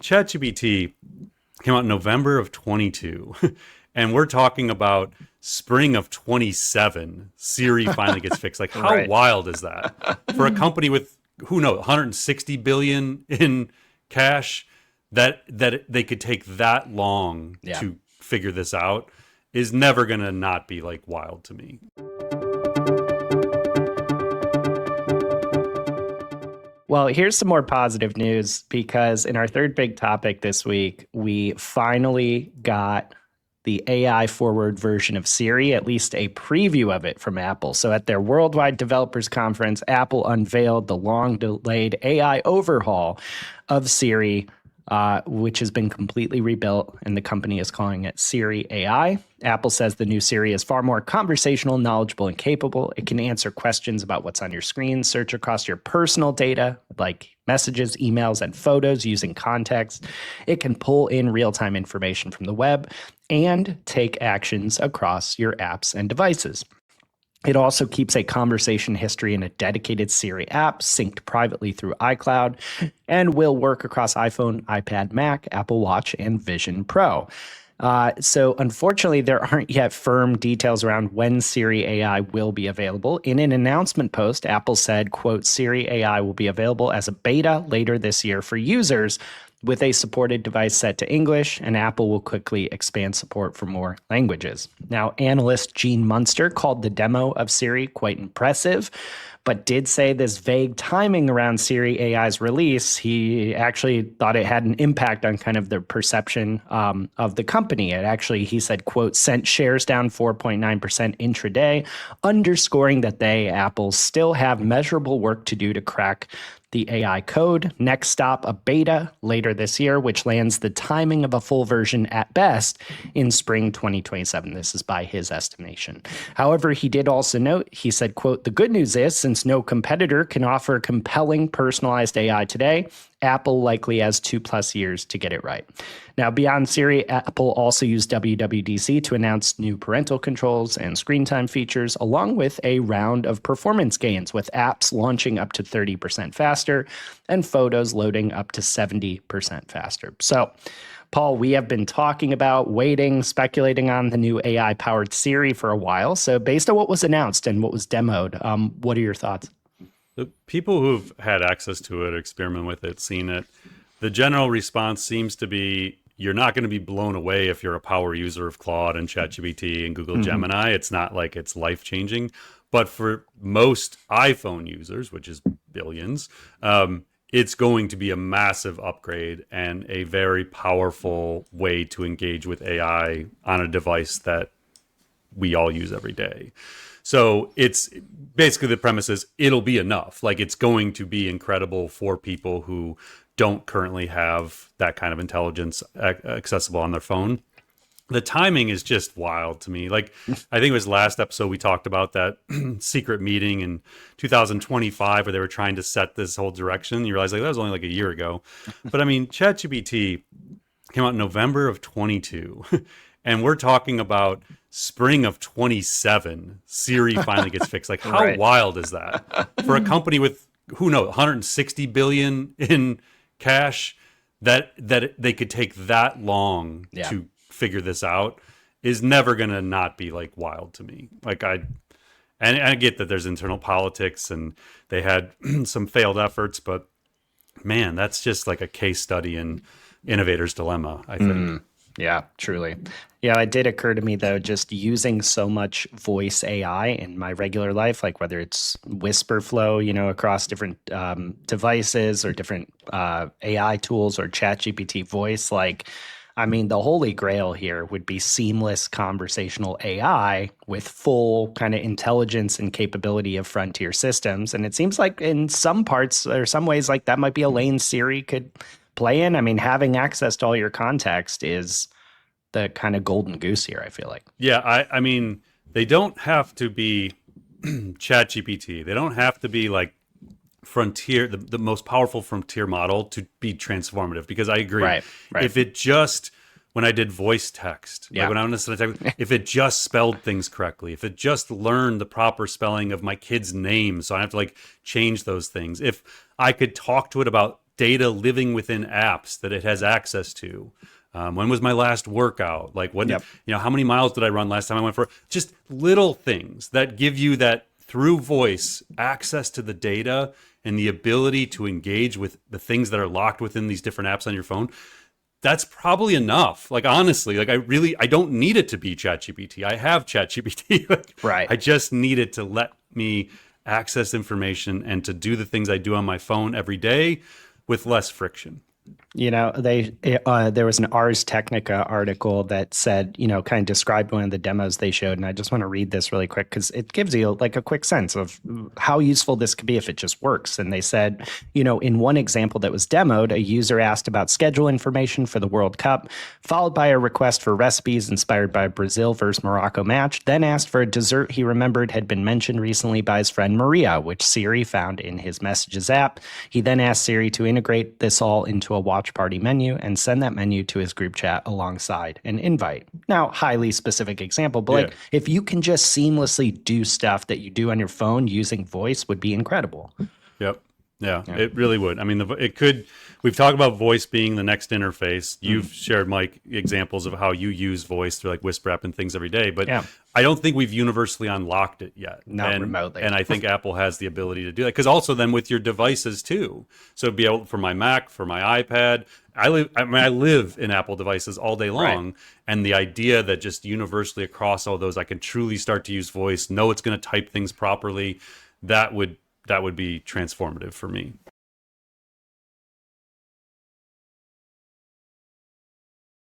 ChatGPT came out in November of 22, and we're talking about spring of 27. Siri finally gets fixed. Like, how Right. wild is that for a company with who knows 160 billion in cash that they could take that long Yeah. to figure this out is never gonna not be like wild to me. Well, here's some more positive news because in our third big topic this week, we finally got the AI forward version of Siri, at least a preview of it from Apple. So at their Worldwide Developers Conference, Apple unveiled the long delayed AI overhaul of Siri, which has been completely rebuilt, and the company is calling it Siri AI. Apple says the new Siri is far more conversational, knowledgeable, and capable. It can answer questions about what's on your screen, search across your personal data, like messages, emails, and photos using context. It can pull in real-time information from the web and take actions across your apps and devices. It also keeps a conversation history in a dedicated Siri app synced privately through iCloud and will work across iPhone, iPad, Mac, Apple Watch, and Vision Pro. So unfortunately, there aren't yet firm details around when Siri AI will be available. In an announcement post, Apple said, quote, Siri AI will be available as a beta later this year for users with a supported device set to English, and Apple will quickly expand support for more languages. Now, analyst Gene Munster called the demo of Siri quite impressive, but did say this vague timing around Siri AI's release, he actually thought it had an impact on kind of the perception of the company. It actually, he said, quote, sent shares down 4.9% intraday, underscoring that they, Apple, still have measurable work to do to crack the AI code. Next stop, a beta later this year, which lands the timing of a full version at best in spring 2027. This is by his estimation. However, he did also note, he said, quote, the good news is since no competitor can offer compelling personalized AI today, Apple likely has 2+ years to get it right. Now, beyond Siri, Apple also used WWDC to announce new parental controls and screen time features, along with a round of performance gains, with apps launching up to 30% faster and photos loading up to 70% faster. So, Paul, we have been talking about, waiting, speculating on the new AI-powered Siri for a while. So based on what was announced and what was demoed, what are your thoughts? The people who've had access to it, experimented with it, seen it, the general response seems to be you're not going to be blown away if you're a power user of Claude and ChatGPT and Google Gemini. It's not like it's life-changing. But for most iPhone users, which is billions, it's going to be a massive upgrade and a very powerful way to engage with AI on a device that we all use every day. So it's basically the premise is it'll be enough. Like it's going to be incredible for people who don't currently have that kind of intelligence accessible on their phone. The timing is just wild to me. Like I think it was last episode we talked about that secret meeting in 2025 where they were trying to set this whole direction. You realize like that was only like a year ago. But I mean, ChatGPT came out in November of 22. And we're talking about spring of 27. Siri finally gets fixed. Like, how Right. wild is that for a company with who knows 160 billion in cash that they could take that long Yeah. to figure this out is never gonna not be like wild to me. Like I get that there's internal politics and they had some failed efforts, but man, that's just like a case study in innovator's dilemma, I think. Yeah, truly. Yeah, it did occur to me though, just using so much voice AI in my regular life, like whether it's whisper flow, across different devices or different AI tools or ChatGPT voice, like, I mean, the holy grail here would be seamless conversational AI with full kind of intelligence and capability of frontier systems. And it seems like in some parts or some ways, like that might be a lane Siri could play in. I mean, having access to all your context is the kind of golden goose here, I feel like. Yeah, I mean, they don't have to be ChatGPT. They don't have to be like frontier, the most powerful frontier model to be transformative. Because I agree, Right. if it just when I did voice text, Yeah. like when I was listening to text, if it just spelled things correctly, if it just learned the proper spelling of my kid's name, so I have to like change those things. If I could talk to it about data living within apps that it has access to. When was my last workout? Like when, Yep. how many miles did I run last time I went for? Just little things that give you that through voice access to the data and the ability to engage with the things that are locked within these different apps on your phone. That's probably enough. Like, honestly, like I don't need it to be ChatGPT. I have ChatGPT. Right. I just need it to let me access information and to do the things I do on my phone every day with less friction. There was an Ars Technica article that said, kind of described one of the demos they showed. And I just want to read this really quick because it gives you like a quick sense of how useful this could be if it just works. And they said, in one example that was demoed, a user asked about schedule information for the World Cup, followed by a request for recipes inspired by Brazil versus Morocco match, then asked for a dessert he remembered had been mentioned recently by his friend Maria, which Siri found in his Messages app. He then asked Siri to integrate this all into a watch party menu and send that menu to his group chat alongside an invite. Now, highly specific example, but like if you can just seamlessly do stuff that you do on your phone using voice would be incredible. Yep. Yeah, it really would. I mean, it could. We've talked about voice being the next interface. You've shared, Mike, examples of how you use voice through like Whisper app and things every day, but I don't think we've universally unlocked it yet. Not remotely. And I think Apple has the ability to do that because also then with your devices too. So it'd be able for my Mac, for my iPad. I live in Apple devices all day long, right. And the idea that just universally across all those, I can truly start to use voice, know it's going to type things properly. That would be transformative for me.